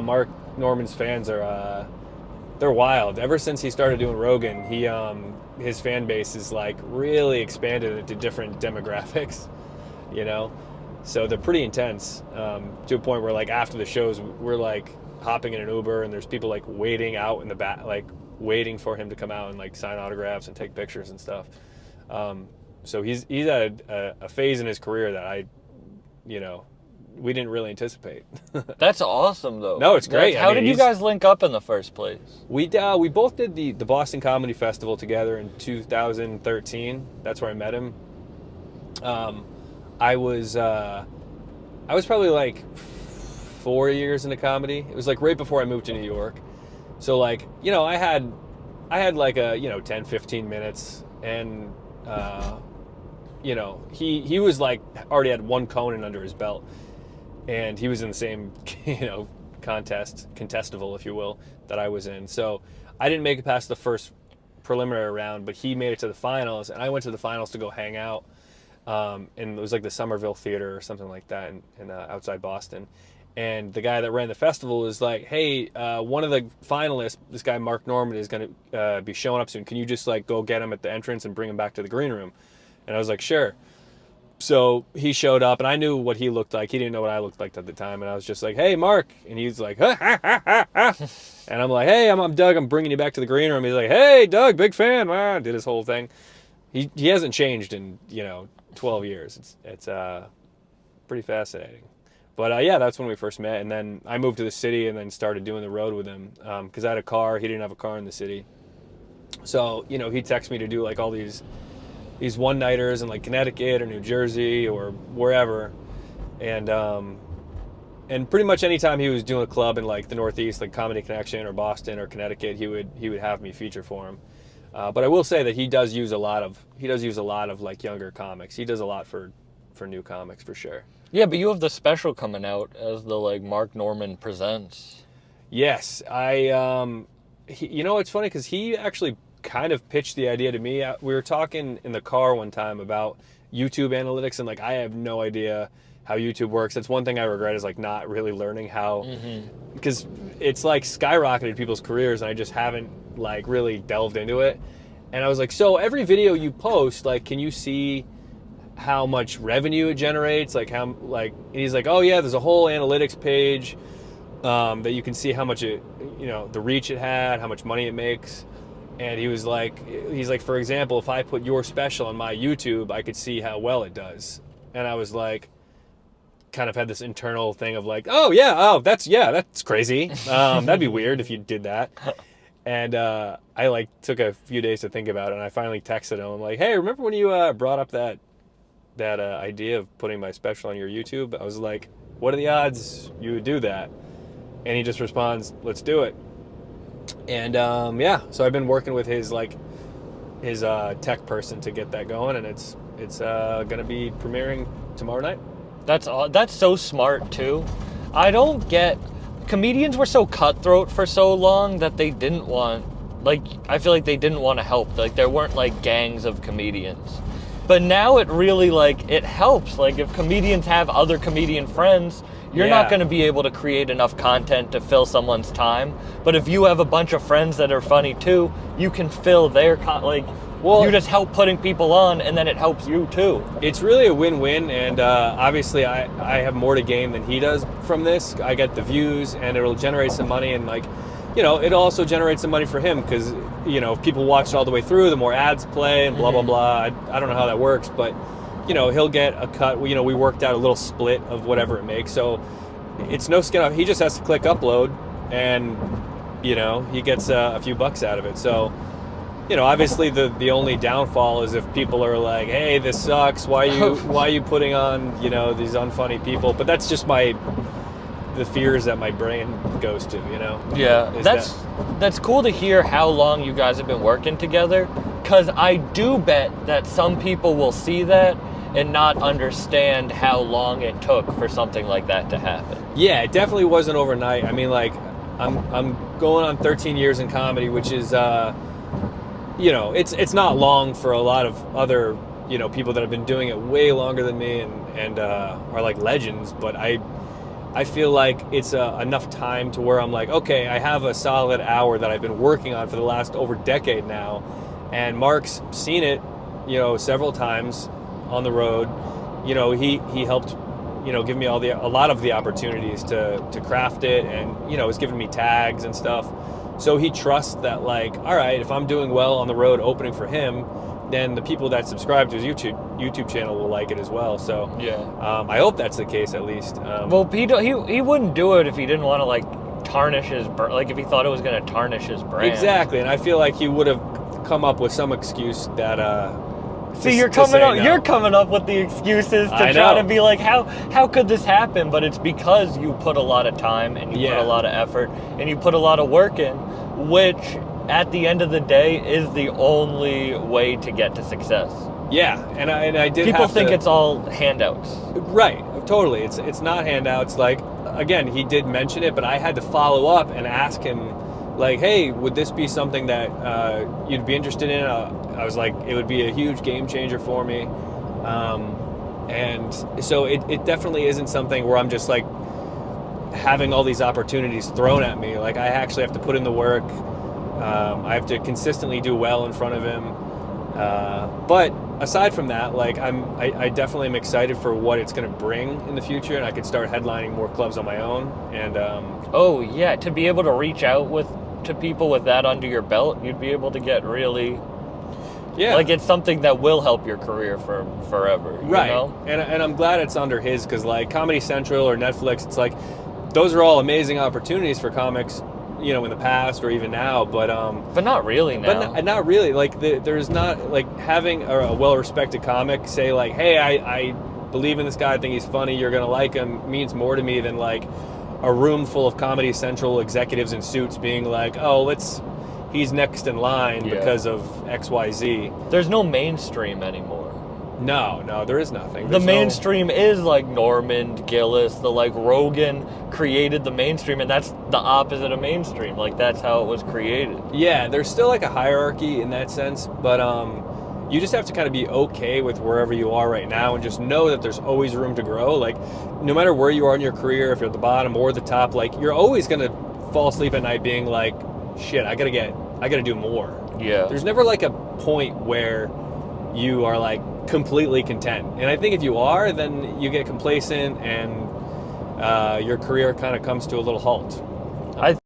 Mark Norman's fans are they're wild. Ever since he started doing Rogan, his fan base is like really expanded into different demographics, you know. So they're pretty intense, to a point where like after the shows, we're like hopping in an Uber and there's people like waiting out in the back, like waiting for him to come out and like sign autographs and take pictures and stuff. So he's at a phase in his career that you know, we didn't really anticipate. That's awesome, though. No, it's great. How did you guys link up in the first place? We both did the Boston Comedy Festival together in 2013. That's where I met him. I was probably like 4 years into comedy. It was like right before I moved to New York. So like, you know, I had like a, 10, 15 minutes, and you know, he was like already had one Conan under his belt, and he was in the same, contestival, if you will, that I was in. So I didn't make it past the first preliminary round, but he made it to the finals, and I went to the finals to go hang out. And it was like the Somerville Theater or something like that in outside Boston. And the guy that ran the festival was like, hey, one of the finalists, this guy Mark Norman, is going to be showing up soon. Can you just like go get him at the entrance and bring him back to the green room? And I was like, sure. So he showed up, and I knew what he looked like. He didn't know what I looked like at the time. And I was just like, hey, Mark. And he's like, ha, ha, ha, ha, ha. And I'm like, hey, I'm Doug. I'm bringing you back to the green room. He's like, hey, Doug, big fan. Did his whole thing. He hasn't changed in, 12 years. It's pretty fascinating. But yeah, that's when we first met. And then I moved to the city and then started doing the road with him, because I had a car. He didn't have a car in the city. So, he'd text me to do like all these one-nighters in like Connecticut or New Jersey or wherever. And pretty much anytime he was doing a club in like the Northeast, like Comedy Connection or Boston or Connecticut, he would have me feature for him. But I will say that he does use a lot of like younger comics. He does a lot for new comics for sure. Yeah, but you have the special coming out as the like Mark Norman Presents. Yes, it's funny because he actually kind of pitched the idea to me. We were talking in the car one time about YouTube analytics, and like I have no idea how YouTube works. That's one thing I regret, is like not really learning how, because it's like skyrocketed people's careers, and I just haven't like really delved into it. And I was like, so every video you post, like, can you see how much revenue it generates? Like how, like, and he's like, oh yeah, there's a whole analytics page that you can see how much it, the reach it had, how much money it makes. And he's like, for example, if I put your special on my YouTube, I could see how well it does. And I was like, kind of had this internal thing of like, that's crazy. That'd be weird if you did that. And I like took a few days to think about it, and I finally texted him. I'm like, hey, remember when you brought up that idea of putting my special on your YouTube? I was like, what are the odds you would do that? And he just responds, let's do it. And so I've been working with his tech person to get that going, and it's going to be premiering tomorrow night. That's so smart too. I don't get, comedians were so cutthroat for so long that they didn't want, like, I feel like they didn't want to help. Like there weren't like gangs of comedians. But now it really like it helps. Like if comedians have other comedian friends, you're not going to be able to create enough content to fill someone's time. But if you have a bunch of friends that are funny too, you can fill their you just help putting people on, and then it helps you too. It's really a win-win, and obviously I have more to gain than he does from this. I get the views, and it'll generate some money, and like, it'll also generate some money for him, because, if people watch it all the way through, the more ads play and blah, blah, blah. I don't know how that works, but he'll get a cut. We worked out a little split of whatever it makes. So it's no skin off. He just has to click upload, and, he gets a few bucks out of it. So, obviously the only downfall is if people are like, hey, this sucks. Why are you putting on, these unfunny people? But that's just the fears that my brain goes to, Yeah, that's cool to hear how long you guys have been working together, because I do bet that some people will see that and not understand how long it took for something like that to happen. Yeah, it definitely wasn't overnight. I mean, like, I'm going on 13 years in comedy, which is, it's not long for a lot of other, people that have been doing it way longer than me and are like legends. But I I feel like it's enough time to where I'm like, okay, I have a solid hour that I've been working on for the last over decade now, and Mark's seen it, several times on the road. He helped, give me a lot of the opportunities to craft it, and has given me tags and stuff. So he trusts that, like, all right, if I'm doing well on the road opening for him, then the people that subscribe to his YouTube channel will like it as well. So Yeah. I hope that's the case at least. Well, he wouldn't do it if he didn't want to like tarnish his like if he thought it was going to tarnish his brand. Exactly, and I feel like he would have come up with some excuse that. See, you're coming up with the excuses to I try know. to be like, how could this happen? But it's because you put a lot of time and you put a lot of effort and you put a lot of work in, which at the end of the day is the only way to get to success. Yeah, and I did. People have think to, it's all handouts. Right, totally. It's not handouts. Like, again, he did mention it, but I had to follow up and ask him, like, hey, would this be something that you'd be interested in? I was like, it would be a huge game changer for me. And so it definitely isn't something where I'm just like having all these opportunities thrown at me. Like, I actually have to put in the work. I have to consistently do well in front of him. But aside from that, like, I definitely am excited for what it's going to bring in the future, and I could start headlining more clubs on my own. And Oh yeah, to be able to reach out to people with that under your belt, you'd be able to get really. yeah, Like, it's something that will help your career for forever. right. You know? And I'm glad it's under his, because like Comedy Central or Netflix, it's like those are all amazing opportunities for comics, in the past or even now. But not really now. But not really. Like, there's not, like, having a well-respected comic say, like, hey, I believe in this guy, I think he's funny, you're going to like him, means more to me than, like, a room full of Comedy Central executives in suits being like, oh, he's next in line because of XYZ. There's no mainstream anymore. No, there is nothing. The There's no- mainstream is like Norman, Gillis, Rogan created the mainstream, and that's the opposite of mainstream. Like, that's how it was created. Yeah, there's still like a hierarchy in that sense, but you just have to kind of be okay with wherever you are right now and just know that there's always room to grow. Like, no matter where you are in your career, if you're at the bottom or the top, like, you're always going to fall asleep at night being like, shit, I gotta do more. Yeah. There's never like a point where you are like completely content. And I think if you are, then you get complacent and your career kind of comes to a little halt.